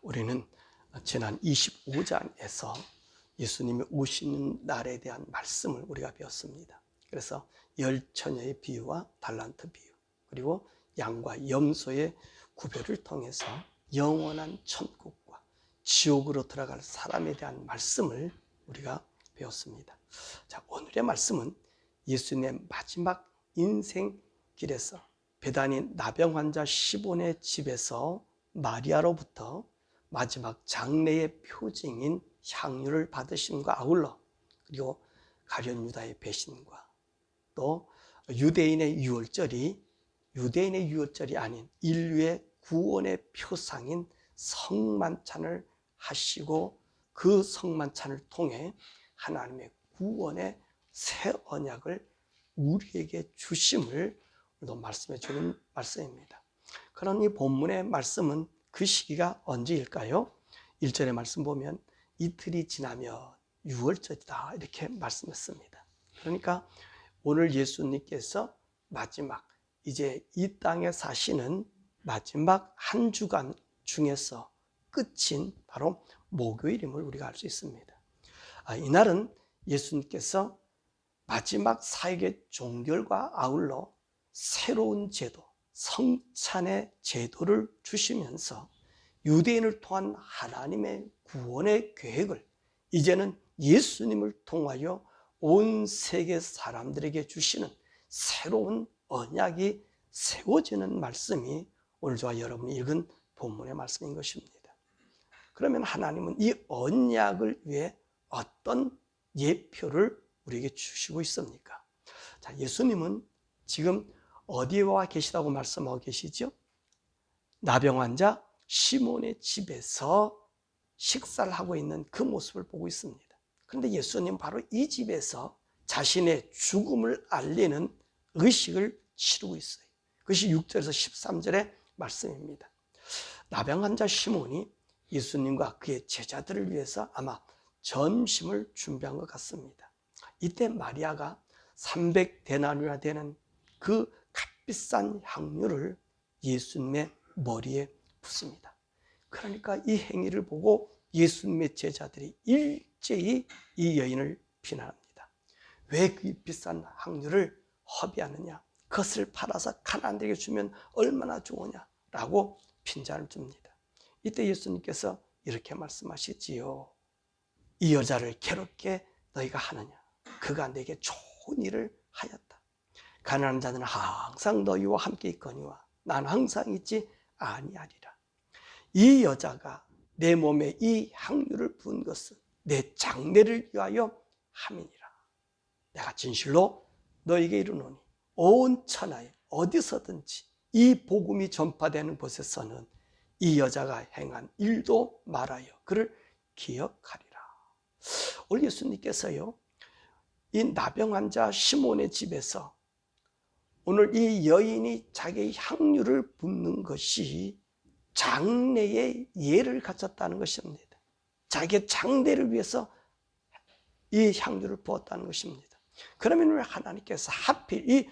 우리는 지난 25장에서 예수님이 오시는 날에 대한 말씀을 우리가 배웠습니다. 그래서 열처녀의 비유와 달란트 비유, 그리고 양과 염소의 구별을 통해서 영원한 천국과 지옥으로 들어갈 사람에 대한 말씀을 우리가 배웠습니다. 자, 오늘의 말씀은 예수님의 마지막 인생길에서 베다니 나병 환자 시몬의 집에서 마리아로부터 마지막 장례의 표징인 향유를 받으심과 아울러, 그리고 가룟 유다의 배신과 또 유대인의 유월절이 아닌 인류의 구원의 표상인 성만찬을 하시고 그 성만찬을 통해 하나님의 구원의 새 언약을 우리에게 주심을 오늘도 말씀해 주는 말씀입니다. 그런 이 본문의 말씀은 그 시기가 언제일까요? 1절의 말씀 보면 이틀이 지나면 유월절이다 이렇게 말씀했습니다. 그러니까 오늘 예수님께서 마지막 이제 이 땅에 사시는 마지막 한 주간 중에서 끝인 바로 목요일임을 우리가 알 수 있습니다. 이날은 예수님께서 마지막 사역의 종결과 아울러 새로운 제도, 성찬의 제도를 주시면서 유대인을 통한 하나님의 구원의 계획을 이제는 예수님을 통하여 온 세계 사람들에게 주시는 새로운 언약이 세워지는 말씀이 오늘 저와 여러분이 읽은 본문의 말씀인 것입니다. 그러면 하나님은 이 언약을 위해 어떤 예표를 우리에게 주시고 있습니까? 자, 예수님은 지금 어디에 와 계시다고 말씀하고 계시죠? 나병 환자 시몬의 집에서 식사를 하고 있는 그 모습을 보고 있습니다. 그런데 예수님 바로 이 집에서 자신의 죽음을 알리는 의식을 치르고 있어요. 그것이 6절에서 13절의 말씀입니다. 나병 환자 시몬이 예수님과 그의 제자들을 위해서 아마 점심을 준비한 것 같습니다. 이때 마리아가 300데나리온이나 되는 그 값비싼 향유를 예수님의 머리에 붓습니다. 그러니까 이 행위를 보고 예수님의 제자들이 일제히 이 여인을 비난합니다. 왜 그 비싼 향유를 허비하느냐? 그것을 팔아서 가난한들에게 주면 얼마나 좋으냐라고 핀잔을 줍니다. 이때 예수님께서 이렇게 말씀하시지요. 이 여자를 괴롭게 너희가 하느냐? 그가 내게 좋은 일을 하였다. 가난한 자는 항상 너희와 함께 있거니와 난 항상 있지 아니하리라. 이 여자가 내 몸에 이 향유를 부은 것은 내 장례를 위하여 함이니라. 내가 진실로 너에게 이르노니 온 천하에 어디서든지 이 복음이 전파되는 곳에서는 이 여자가 행한 일도 말하여 그를 기억하리라. 오늘 예수님께서요, 이 나병 환자 시몬의 집에서 오늘 이 여인이 자기의 향유를 붓는 것이 장례의 예를 갖췄다는 것입니다. 자기의 장례를 위해서 이 향유를 부었다는 것입니다. 그러면 왜 하나님께서 하필 이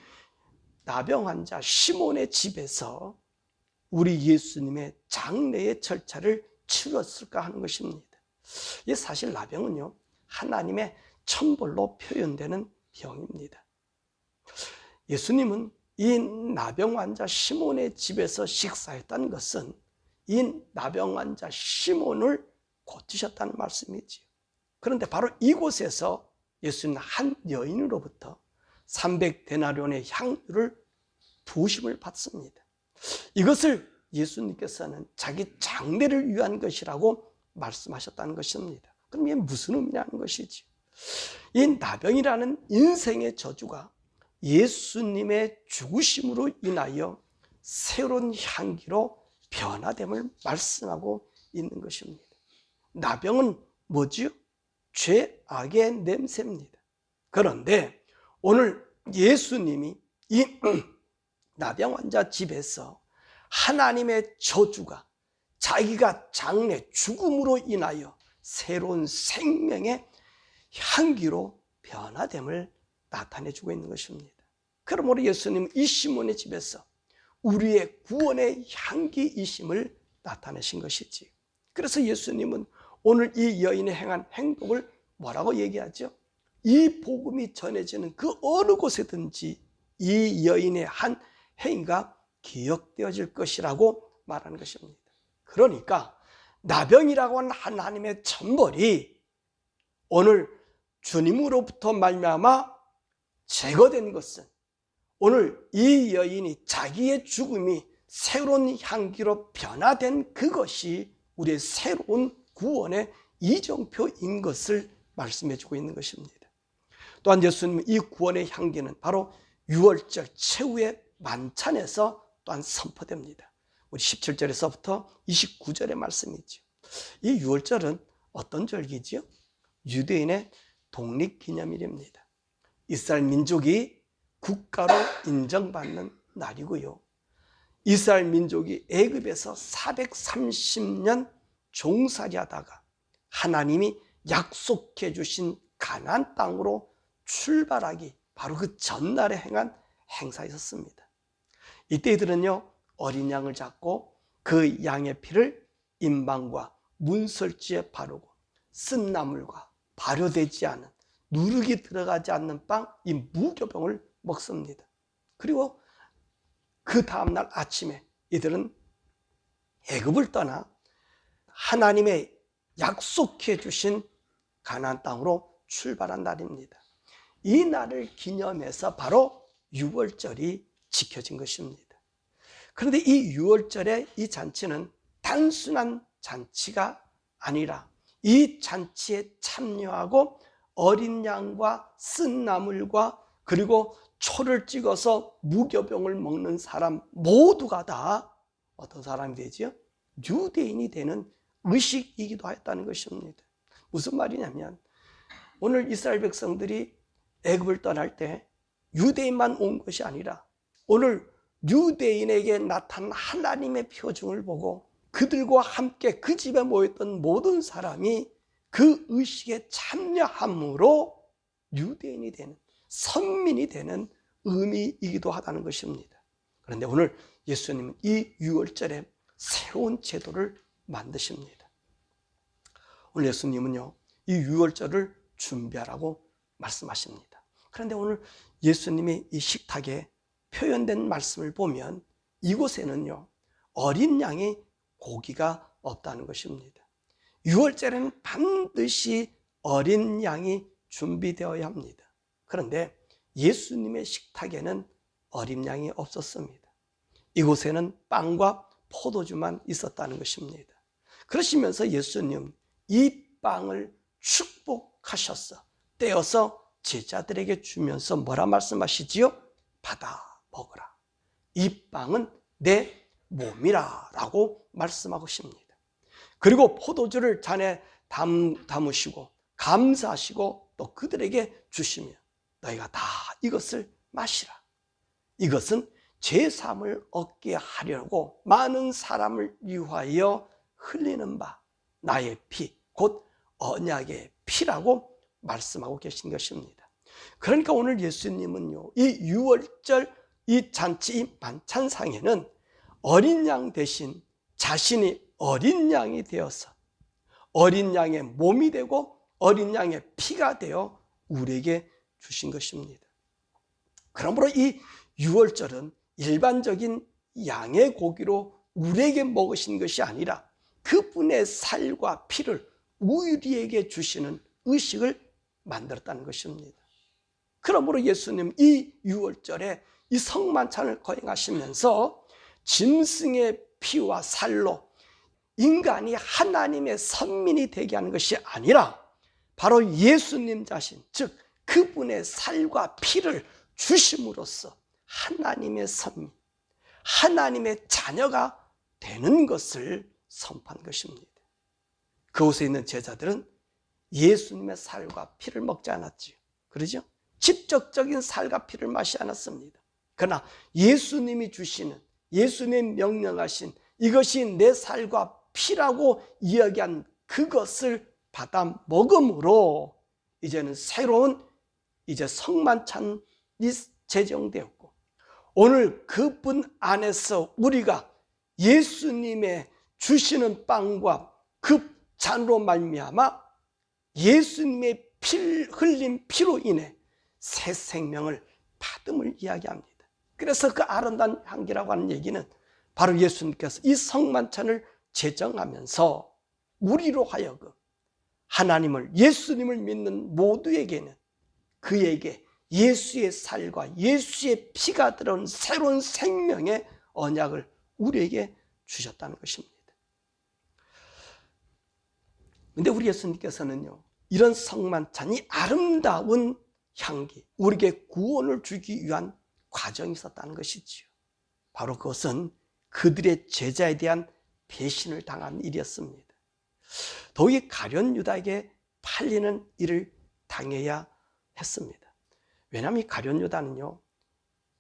나병 환자 시몬의 집에서 우리 예수님의 장례의 절차를 치렀을까 하는 것입니다. 이 사실 나병은요, 하나님의 천벌로 표현되는 병입니다. 예수님은 이 나병 환자 시몬의 집에서 식사했다는 것은 이 나병 환자 시몬을 고치셨다는 말씀이지요. 그런데 바로 이곳에서 예수님은 한 여인으로부터 300데나리온의 향유를 부으심을 받습니다. 이것을 예수님께서는 자기 장례를 위한 것이라고 말씀하셨다는 것입니다. 그럼 이게 무슨 의미냐는 것이지. 이 나병이라는 인생의 저주가 예수님의 죽으심으로 인하여 새로운 향기로 변화됨을 말씀하고 있는 것입니다. 나병은 뭐지요? 죄악의 냄새입니다. 그런데 오늘 예수님이 이 나병 환자 집에서 하나님의 저주가 자기가 장래 죽음으로 인하여 새로운 생명의 향기로 변화됨을 나타내주고 있는 것입니다. 그러므로 예수님은 이 시몬의 집에서 우리의 구원의 향기이심을 나타내신 것이지. 그래서 예수님은 오늘 이 여인이 행한 행동을 뭐라고 얘기하죠? 이 복음이 전해지는 그 어느 곳에든지 이 여인의 한 행위가 기억되어질 것이라고 말하는 것입니다. 그러니까 나병이라고 하는 하나님의 천벌이 오늘 주님으로부터 말미암아 제거된 것은 오늘 이 여인이 자기의 죽음이 새로운 향기로 변화된 그것이 우리의 새로운 구원의 이정표인 것을 말씀해 주고 있는 것입니다. 또한 예수님은 이 구원의 향기는 바로 유월절 최후의 만찬에서 또한 선포됩니다. 우리 17절에서부터 29절의 말씀이죠. 이 유월절은 어떤 절기지요? 유대인의 독립기념일입니다. 이스라엘 민족이 국가로 인정받는 날이고요. 이스라엘 민족이 애굽에서 430년 종살이하다가 하나님이 약속해 주신 가나안 땅으로 출발하기 바로 그 전날에 행한 행사였습니다. 이때 이들은요, 어린 양을 잡고 그 양의 피를 임방과 문설주에 바르고 쓴 나물과 발효되지 않은 누룩이 들어가지 않는 빵, 이 무교병을 먹습니다. 그리고 그 다음날 아침에 이들은 애굽을 떠나 하나님의 약속해 주신 가나안 땅으로 출발한 날입니다. 이 날을 기념해서 바로 유월절이 지켜진 것입니다. 그런데 이 유월절의 이 잔치는 단순한 잔치가 아니라 이 잔치에 참여하고 어린 양과 쓴 나물과 그리고 초를 찍어서 무교병을 먹는 사람 모두가 다 어떤 사람이 되지요? 유대인이 되는 의식이기도 하였다는 것입니다. 무슨 말이냐면 오늘 이스라엘 백성들이 애굽을 떠날 때 유대인만 온 것이 아니라 오늘 유대인에게 나타난 하나님의 표징을 보고 그들과 함께 그 집에 모였던 모든 사람이 그 의식에 참여함으로 유대인이 되는, 선민이 되는 의미이기도 하다는 것입니다. 그런데 오늘 예수님은 이 유월절에 새로운 제도를 만드십니다. 오늘 예수님은요, 이 유월절을 준비하라고 말씀하십니다. 그런데 오늘 예수님이 이 식탁에 표현된 말씀을 보면 이곳에는요, 어린 양의 고기가 없다는 것입니다. 유월절에는 반드시 어린 양이 준비되어야 합니다. 그런데 예수님의 식탁에는 어린 양이 없었습니다. 이곳에는 빵과 포도주만 있었다는 것입니다. 그러시면서 예수님 이 빵을 축복하셔서 떼어서 제자들에게 주면서 뭐라 말씀하시지요? 받아 먹으라. 이 빵은 내 몸이라 라고 말씀하고 십니다. 그리고 포도주를 잔에 담으시고 감사하시고 또 그들에게 주시며 너희가 다 이것을 마시라. 이것은 제3을 얻게 하려고 많은 사람을 위하여 흘리는 바 나의 피, 곧 언약의 피라고 말씀하고 계신 것입니다. 그러니까 오늘 예수님은요, 이 유월절 이 잔치 이 만찬상에는 어린 양 대신 자신이 어린 양이 되어서 어린 양의 몸이 되고 어린 양의 피가 되어 우리에게 주신 것입니다. 그러므로 이 유월절은 일반적인 양의 고기로 우리에게 먹으신 것이 아니라 그분의 살과 피를 우리에게 주시는 의식을 만들었다는 것입니다. 그러므로 예수님 이 유월절에 이 성만찬을 거행하시면서 짐승의 피와 살로 인간이 하나님의 선민이 되게 하는 것이 아니라 바로 예수님 자신, 즉 그분의 살과 피를 주심으로써 하나님의 선민, 하나님의 자녀가 되는 것을 선포한 것입니다. 그곳에 있는 제자들은 예수님의 살과 피를 먹지 않았지요. 그러죠? 직접적인 살과 피를 마시지 않았습니다. 그러나 예수님이 주시는, 예수님 명령하신 이것이 내 살과 피라고 이야기한 그것을 받아 먹음으로 이제는 새로운 이제 성만찬이 제정되었고 오늘 그분 안에서 우리가 예수님의 주시는 빵과 그 잔으로 말미암아 예수님의 흘린 피로 인해 새 생명을 받음을 이야기합니다. 그래서 그 아름다운 향기라고 하는 얘기는 바로 예수님께서 이 성만찬을 제정하면서 우리로 하여금 하나님을, 예수님을 믿는 모두에게는 그에게 예수의 살과 예수의 피가 들어온 새로운 생명의 언약을 우리에게 주셨다는 것입니다. 근데 우리 예수님께서는요, 이런 성만찬이 아름다운 향기, 우리에게 구원을 주기 위한 과정이 있었다는 것이지요. 바로 그것은 그들의 제자에 대한 배신을 당한 일이었습니다. 더욱이 가룟 유다에게 팔리는 일을 당해야 했습니다. 왜냐하면 이 가룟 유다는요,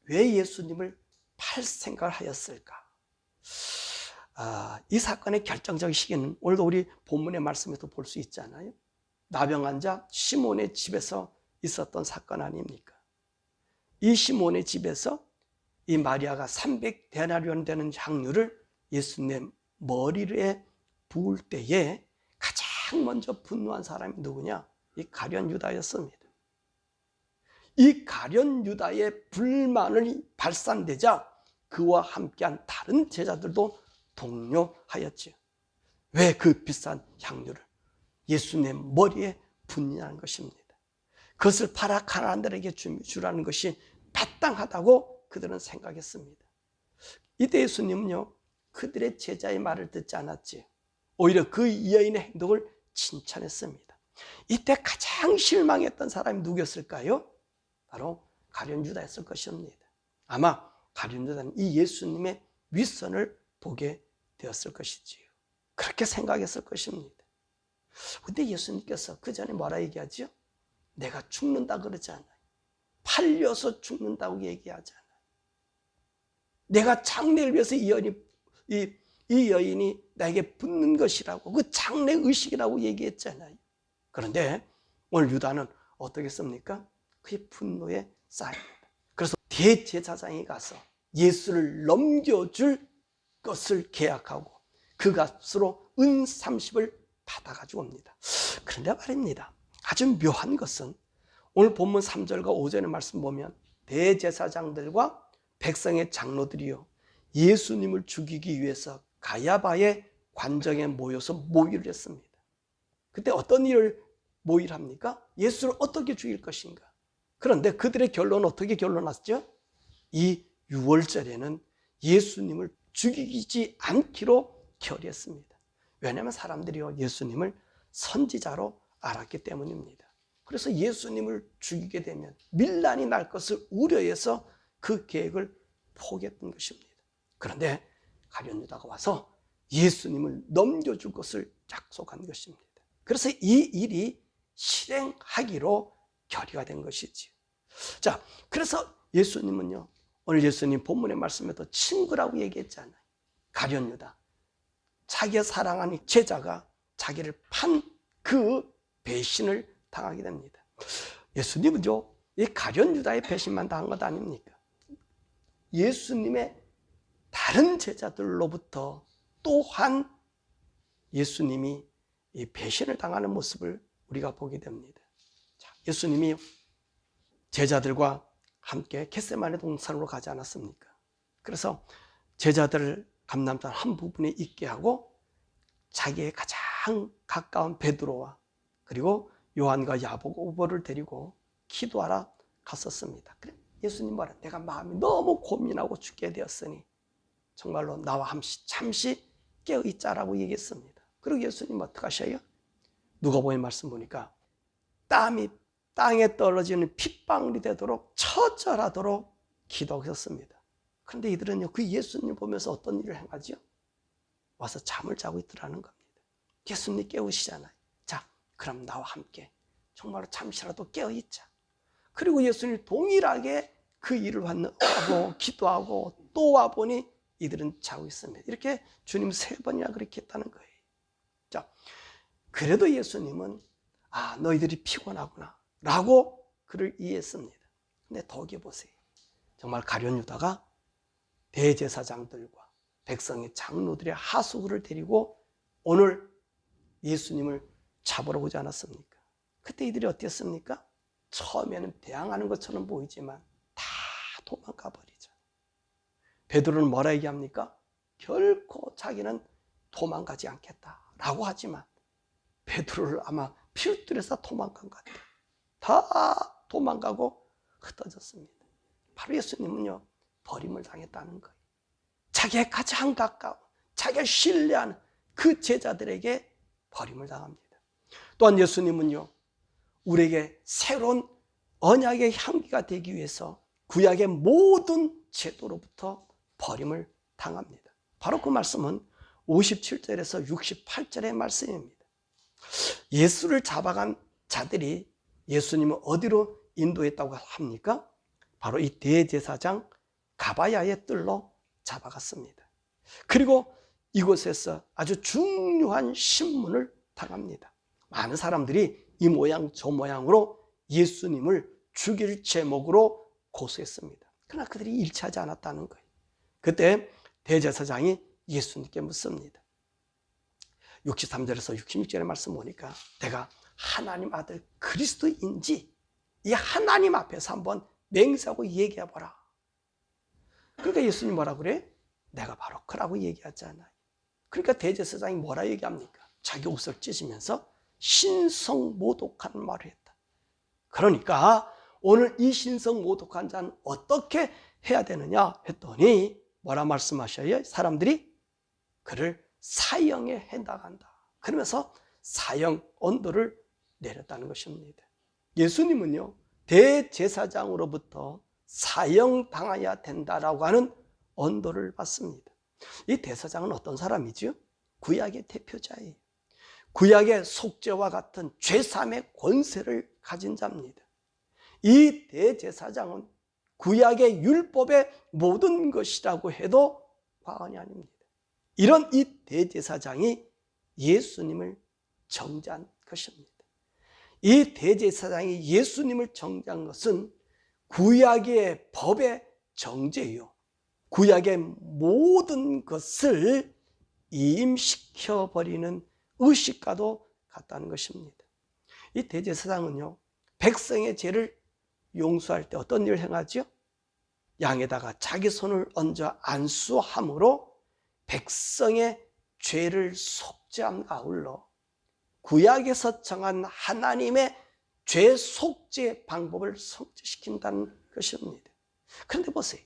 왜 예수님을 팔 생각을 하였을까? 이 사건의 결정적 시기는 오늘도 우리 본문의 말씀에도 볼 수 있잖아요. 나병 환자 시몬의 집에서 있었던 사건 아닙니까? 이 시몬의 집에서 이 마리아가 300데나리온 되는 향유를 예수님 머리에 부을 때에 가장 먼저 분노한 사람이 누구냐? 이 가룟 유다였습니다. 이 가룟 유다의 불만을 발산되자 그와 함께한 다른 제자들도 동요하였지요. 왜 그 비싼 향유를 예수님 머리에 붓느냐는 것입니다. 그것을 팔아 가난한들에게 주라는 것이 마땅하다고 그들은 생각했습니다. 이때 예수님은요, 그들의 제자의 말을 듣지 않았지. 오히려 그 여인의 행동을 칭찬했습니다. 이때 가장 실망했던 사람이 누구였을까요? 바로 가룟 유다였을 것입니다. 아마 가룟 유다는 이 예수님의 윗선을 보게 되었을 것이지요. 그렇게 생각했을 것입니다. 근데 예수님께서 그 전에 뭐라 얘기하죠? 내가 죽는다 그러지 않아요. 팔려서 죽는다고 얘기하지 않아요. 내가 장래를 위해서 이 여인이 나에게 붙는 것이라고, 그 장래 의식이라고 얘기했잖아요. 그런데 오늘 유다는 어떻게 했습니까? 그의 분노에 쌓입니다. 그래서 대제사장에 가서 예수를 넘겨줄 것을 계약하고 그 값으로 은 30을 받아가지고 옵니다. 그런데 말입니다, 아주 묘한 것은 오늘 본문 3절과 5절의 말씀 보면 대제사장들과 백성의 장로들이요, 예수님을 죽이기 위해서 가야바의 관정에 모여서 모의를 했습니다. 그때 어떤 일을 모의를 합니까? 예수를 어떻게 죽일 것인가? 그런데 그들의 결론은 어떻게 결론났죠? 이 6월절에는 예수님을 죽이지 않기로 결의했습니다. 왜냐하면 사람들이요, 예수님을 선지자로 알았기 때문입니다. 그래서 예수님을 죽이게 되면 밀란이 날 것을 우려해서 그 계획을 포기했던 것입니다. 그런데 가룟 유다가 와서 예수님을 넘겨줄 것을 약속한 것입니다. 그래서 이 일이 실행하기로 결의가 된 것이지요. 자, 그래서 예수님은요, 오늘 예수님 본문의 말씀에도 친구라고 얘기했잖아요. 가룟 유다, 자기가 사랑하는 제자가 자기를 판 그 배신을 당하게 됩니다. 예수님은요, 이 가룟 유다의 배신만 당한 것 아닙니까? 예수님의 다른 제자들로부터 또한 예수님이 이 배신을 당하는 모습을 우리가 보게 됩니다. 자, 예수님이 제자들과 함께 겟세마네 동산으로 가지 않았습니까? 그래서 제자들을 감람산 한 부분에 있게 하고 자기의 가장 가까운 베드로와 그리고 요한과 야고보를 데리고 기도하러 갔었습니다. 그래, 예수님 뭐라? 내가 마음이 너무 고민하고 죽게 되었으니 정말로 나와 잠시 깨어있자라고 얘기했습니다. 그리고 예수님 어떻게 하셔요? 누가복음 말씀 보니까 땀이 땅에 떨어지는 핏방울이 되도록 처절하도록 기도하셨습니다. 그런데 이들은요, 그 예수님 보면서 어떤 일을 행하죠? 와서 잠을 자고 있더라는 겁니다. 예수님 깨우시잖아요. 자, 그럼 나와 함께 정말로 잠시라도 깨어있자. 그리고 예수님 동일하게 그 일을 하고 기도하고 또 와보니 이들은 자고 있습니다. 이렇게 주님 3번이나 그렇게 했다는 거예요. 자, 그래도 예수님은 너희들이 피곤하구나 라고 그를 이해했습니다. 근데 덕이 보세요. 정말 가룟 유다가 대제사장들과 백성의 장로들의 하수구를 데리고 오늘 예수님을 잡으러 오지 않았습니까? 그때 이들이 어땠습니까? 처음에는 대항하는 것처럼 보이지만 다 도망가 버리죠. 베드로는 뭐라 얘기합니까? 결코 자기는 도망가지 않겠다라고 하지만 베드로를 아마 필두에서 도망간 것 같아요. 다 도망가고 흩어졌습니다. 바로 예수님은요, 버림을 당했다는 거예요. 자기의 가장 가까운, 자기가 신뢰하는 그 제자들에게 버림을 당합니다. 또한 예수님은요, 우리에게 새로운 언약의 향기가 되기 위해서 구약의 모든 제도로부터 버림을 당합니다. 바로 그 말씀은 57절에서 68절의 말씀입니다. 예수를 잡아간 자들이 예수님을 어디로 인도했다고 합니까? 바로 이 대제사장 가바야의 뜰로 잡아갔습니다. 그리고 이곳에서 아주 중요한 신문을 당합니다. 많은 사람들이 이 모양 저 모양으로 예수님을 죽일 제목으로 고소했습니다. 그러나 그들이 일치하지 않았다는 거예요. 그때 대제사장이 예수님께 묻습니다. 63절에서 66절의 말씀 보니까 내가 하나님 아들 그리스도인지 이 하나님 앞에서 한번 맹세하고 얘기해보라. 그러니까 예수님 뭐라 그래? 내가 바로 그라고 얘기하잖아요. 그러니까 대제사장이 뭐라 얘기합니까? 자기 옷을 찢으면서 신성모독한 말을 했다. 그러니까 오늘 이 신성모독한 자는 어떻게 해야 되느냐 했더니 뭐라 말씀하셔요? 사람들이 그를 사형에 해당한다. 그러면서 사형 언도를 내렸다는 것입니다. 예수님은요, 대제사장으로부터 사형당해야 된다라고 하는 언도를 받습니다. 이 대제사장은 어떤 사람이죠? 구약의 대표자예요. 구약의 속죄와 같은 죄사함의 권세를 가진 자입니다. 이 대제사장은 구약의 율법의 모든 것이라고 해도 과언이 아닙니다. 이런 이 대제사장이 예수님을 정죄한 것입니다. 이 대제사장이 예수님을 정죄한 것은 구약의 법의 정죄요, 구약의 모든 것을 이임시켜버리는 의식과도 같다는 것입니다. 이 대제사장은요, 백성의 죄를 용서할 때 어떤 일을 행하죠? 양에다가 자기 손을 얹어 안수함으로 백성의 죄를 속죄함과 아울러 구약에서 정한 하나님의 죄 속죄 방법을 성취시킨다는 것입니다. 그런데 보세요.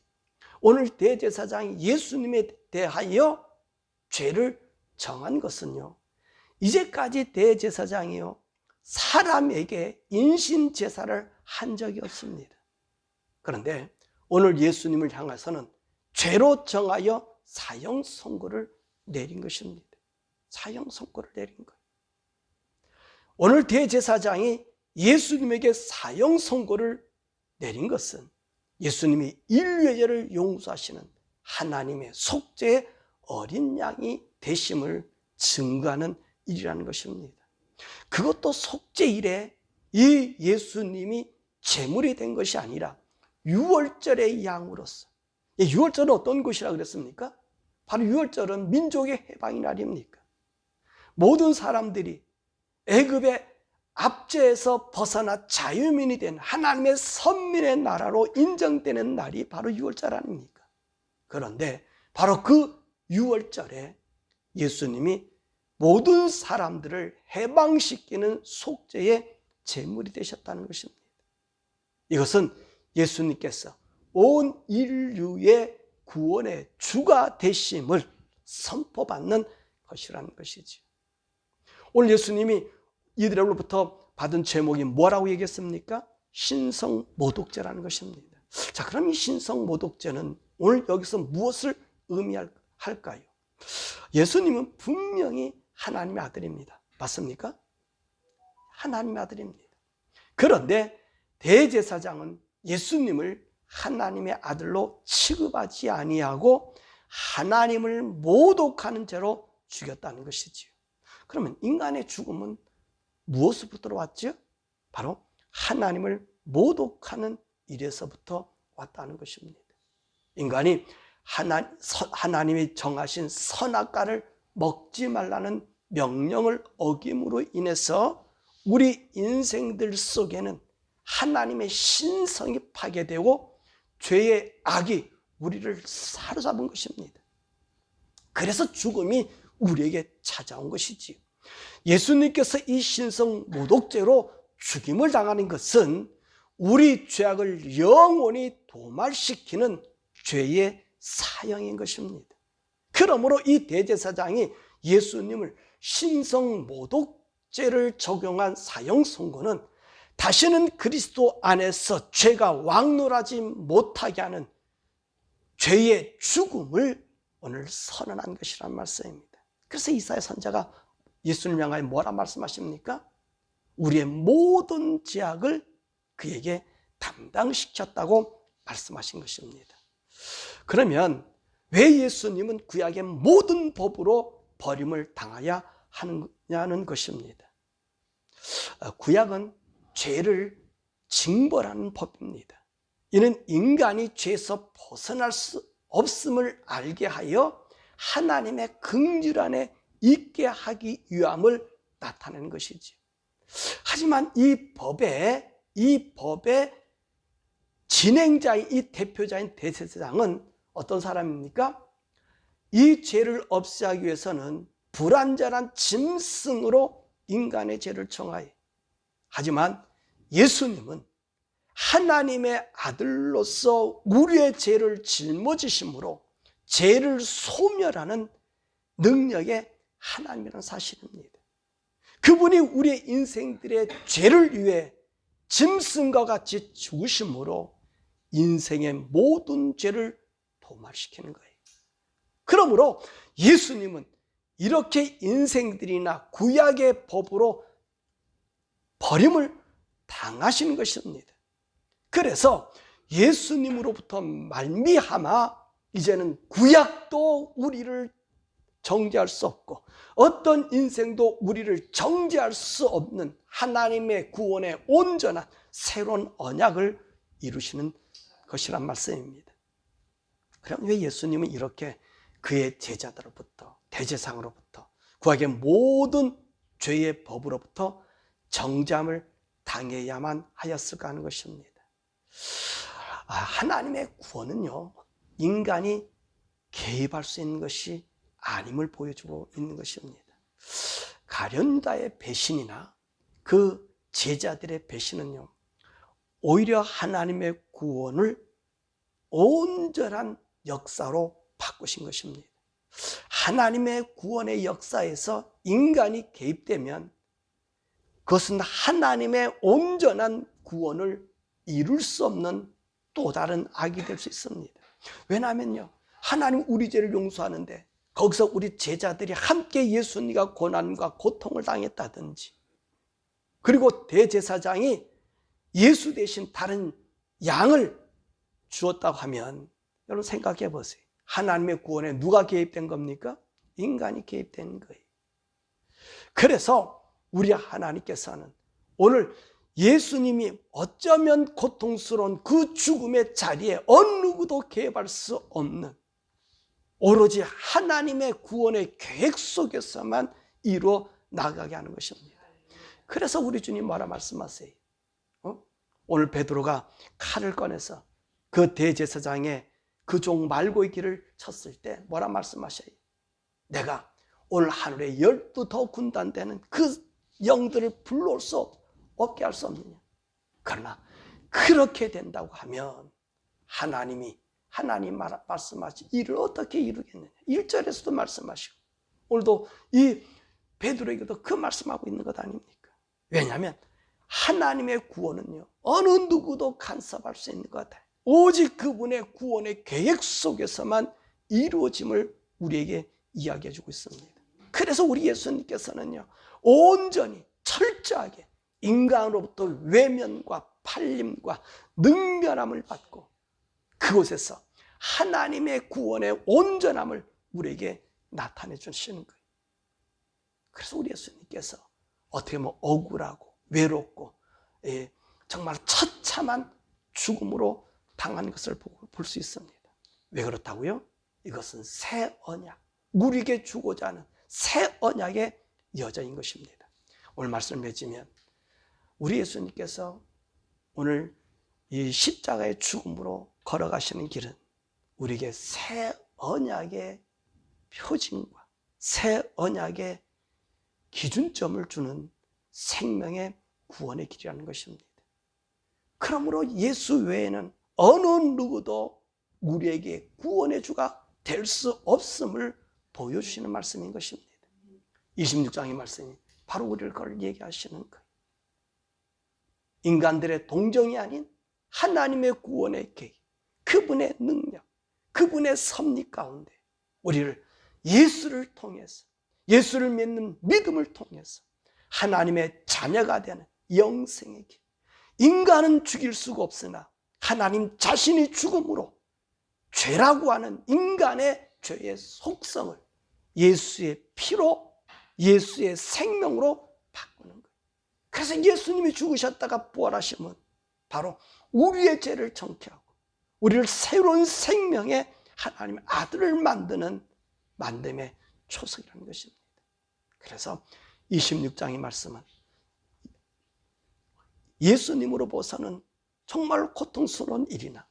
오늘 대제사장이 예수님에 대하여 죄를 정한 것은요, 이제까지 대제사장이요, 사람에게 인신제사를 한 적이 없습니다. 그런데 오늘 예수님을 향해서는 죄로 정하여 사형 선고를 내린 것입니다. 사형 선고를 내린 거예요. 오늘 대제사장이 예수님에게 사형 선고를 내린 것은 예수님이 인류의 죄를 용서하시는 하나님의 속죄의 어린 양이 되심을 증거하는 일이라는 것입니다. 그것도 속죄일에 이 예수님이 제물이 된 것이 아니라 유월절의 양으로서, 유월절은 어떤 것이라 그랬습니까? 바로 유월절은 민족의 해방의 날입니까? 모든 사람들이 애굽의 압제에서 벗어나 자유민이 된 하나님의 선민의 나라로 인정되는 날이 바로 유월절 아닙니까? 그런데 바로 그 유월절에 예수님이 모든 사람들을 해방시키는 속죄의 제물이 되셨다는 것입니다. 이것은 예수님께서 온 인류의 구원의 주가 되심을 선포받는 것이라는 것이죠. 오늘 예수님이 이들로부터 받은 제목이 뭐라고 얘기했습니까? 신성모독죄라는 것입니다. 자, 그럼 이 신성모독죄는 오늘 여기서 무엇을 의미할까요? 예수님은 분명히 하나님의 아들입니다. 맞습니까? 하나님의 아들입니다. 그런데 대제사장은 예수님을 하나님의 아들로 취급하지 아니하고 하나님을 모독하는 죄로 죽였다는 것이지요. 그러면 인간의 죽음은 무엇으로부터 왔죠? 바로 하나님을 모독하는 일에서부터 왔다는 것입니다. 인간이 하나님이 정하신 선악과를 먹지 말라는 명령을 어김으로 인해서 우리 인생들 속에는 하나님의 신성이 파괴되고 죄의 악이 우리를 사로잡은 것입니다. 그래서 죽음이 우리에게 찾아온 것이지요. 예수님께서 이 신성 모독죄로 죽임을 당하는 것은 우리 죄악을 영원히 도말시키는 죄의 사형인 것입니다. 그러므로 이 대제사장이 예수님을 신성 모독죄를 적용한 사형 선고는 다시는 그리스도 안에서 죄가 왕노하지 못하게 하는 죄의 죽음을 오늘 선언한 것이란 말씀입니다. 그래서 이사야 선지자가 예수님 향하여 뭐라 말씀하십니까? 우리의 모든 죄악을 그에게 담당시켰다고 말씀하신 것입니다. 그러면 왜 예수님은 구약의 모든 법으로 버림을 당해야 하느냐는 것입니다. 구약은 죄를 징벌하는 법입니다. 이는 인간이 죄에서 벗어날 수 없음을 알게 하여 하나님의 긍휼 안에 있게 하기 위함을 나타내는 것이지. 하지만 이 법의 진행자인 이 대표자인 대제사장은 어떤 사람입니까? 이 죄를 없애기 위해서는 불완전한 짐승으로 인간의 죄를 청하여, 하지만 예수님은 하나님의 아들로서 우리의 죄를 짊어지심으로 죄를 소멸하는 능력의 하나님이라는 사실입니다. 그분이 우리의 인생들의 죄를 위해 짐승과 같이 죽으심으로 인생의 모든 죄를 도말시키는 거예요. 그러므로 예수님은 이렇게 인생들이나 구약의 법으로 버림을 당하시는 것입니다. 그래서 예수님으로부터 말미암아 이제는 구약도 우리를 정죄할 수 없고 어떤 인생도 우리를 정죄할 수 없는 하나님의 구원의 온전한 새로운 언약을 이루시는 것이란 말씀입니다. 그럼 왜 예수님은 이렇게 그의 제자들로부터 대제사장으로부터 구약의 모든 죄의 법으로부터 정죄함을 당해야만 하였을까 하는 것입니다. 하나님의 구원은요, 인간이 개입할 수 있는 것이 아님을 보여주고 있는 것입니다. 가룟유다의 배신이나 그 제자들의 배신은요, 오히려 하나님의 구원을 온전한 역사로 바꾸신 것입니다. 하나님의 구원의 역사에서 인간이 개입되면 그것은 하나님의 온전한 구원을 이룰 수 없는 또 다른 악이 될 수 있습니다. 왜냐하면요, 하나님 우리 죄를 용서하는데 거기서 우리 제자들이 함께 예수님과 고난과 고통을 당했다든지, 그리고 대제사장이 예수 대신 다른 양을 주었다고 하면 여러분 생각해 보세요. 하나님의 구원에 누가 개입된 겁니까? 인간이 개입된 거예요. 그래서 우리 하나님께서는 오늘 예수님이 어쩌면 고통스러운 그 죽음의 자리에 어느 누구도 개입할 수 없는 오로지 하나님의 구원의 계획 속에서만 이루어 나가게 하는 것입니다. 그래서 우리 주님 뭐라 말씀하세요? 오늘 베드로가 칼을 꺼내서 그 대제사장의 그 종 말고의 길을 쳤을 때 뭐라 말씀하셔요? 내가 오늘 하늘에 12 더 군단되는 그 영들을 불러올 수 없게 할 수 없느냐? 그러나 그렇게 된다고 하면 하나님 말씀하시 이를 어떻게 이루겠느냐? 1절에서도 말씀하시고 오늘도 이 베드로에게도 그 말씀하고 있는 것 아닙니까? 왜냐하면 하나님의 구원은요, 어느 누구도 간섭할 수 있는 것 같아요. 오직 그분의 구원의 계획 속에서만 이루어짐을 우리에게 이야기해 주고 있습니다. 그래서 우리 예수님께서는요, 온전히 철저하게 인간으로부터 외면과 팔림과 능멸함을 받고 그곳에서 하나님의 구원의 온전함을 우리에게 나타내 주시는 거예요. 그래서 우리 예수님께서 어떻게 보면 억울하고 외롭고 정말 처참한 죽음으로 당한 것을 볼 수 있습니다. 왜 그렇다고요? 이것은 새 언약, 우리에게 주고자 하는 새 언약의 여자인 것입니다. 오늘 말씀을 맺으면 우리 예수님께서 오늘 이 십자가의 죽음으로 걸어가시는 길은 우리에게 새 언약의 표징과 새 언약의 기준점을 주는 생명의 구원의 길이라는 것입니다. 그러므로 예수 외에는 어느 누구도 우리에게 구원의 주가 될 수 없음을 보여주시는 말씀인 것입니다. 26장의 말씀이 바로 우리를 그걸 얘기하시는 거예요. 인간들의 동정이 아닌 하나님의 구원의 계획, 그분의 능력, 그분의 섭리 가운데 우리를 예수를 통해서, 예수를 믿는 믿음을 통해서 하나님의 자녀가 되는 영생의 길, 인간은 죽일 수가 없으나 하나님 자신이 죽음으로 죄라고 하는 인간의 죄의 속성을 예수의 피로, 예수의 생명으로 바꾸는 거예요. 그래서 예수님이 죽으셨다가 부활하시면 바로 우리의 죄를 정케하고 우리를 새로운 생명의 하나님의 아들을 만드는 만듦의 초석이라는 것입니다. 그래서 26장의 말씀은 예수님으로 보서는 정말 고통스러운 일이나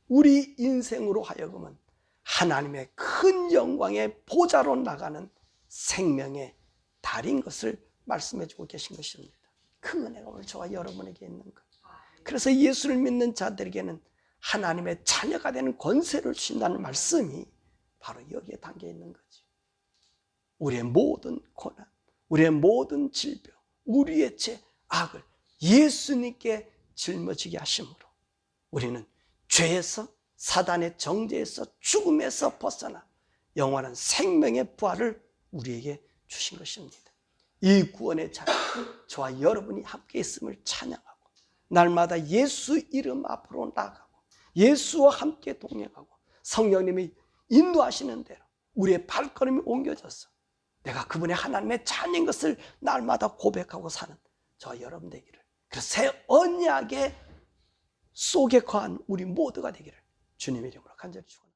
우리 인생으로 하여금은 하나님의 큰 영광의 보좌로 나가는 생명의 달인 것을 말씀해 주고 계신 것입니다. 그 은혜가 오늘 저와 여러분에게 있는 것. 그래서 예수를 믿는 자들에게는 하나님의 자녀가 되는 권세를 주신다는 말씀이 바로 여기에 담겨 있는 거지. 우리의 모든 고난, 우리의 모든 질병, 우리의 죄, 악을 예수님께 짊어지게 하심으로 우리는 죄에서, 사단의 정죄에서, 죽음에서 벗어나 영원한 생명의 부활을 우리에게 주신 것입니다. 이 구원의 자리, 저와 여러분이 함께 있음을 찬양하고 날마다 예수 이름 앞으로 나가고 예수와 함께 동행하고 성령님이 인도하시는 대로 우리의 발걸음이 옮겨져서 내가 그분의 하나님의 자녀인 것을 날마다 고백하고 사는 저와 여러분 되기를, 그래서 새 언약의 속에 거한 우리 모두가 되기를 주님의 이름으로 간절히 축원합니다.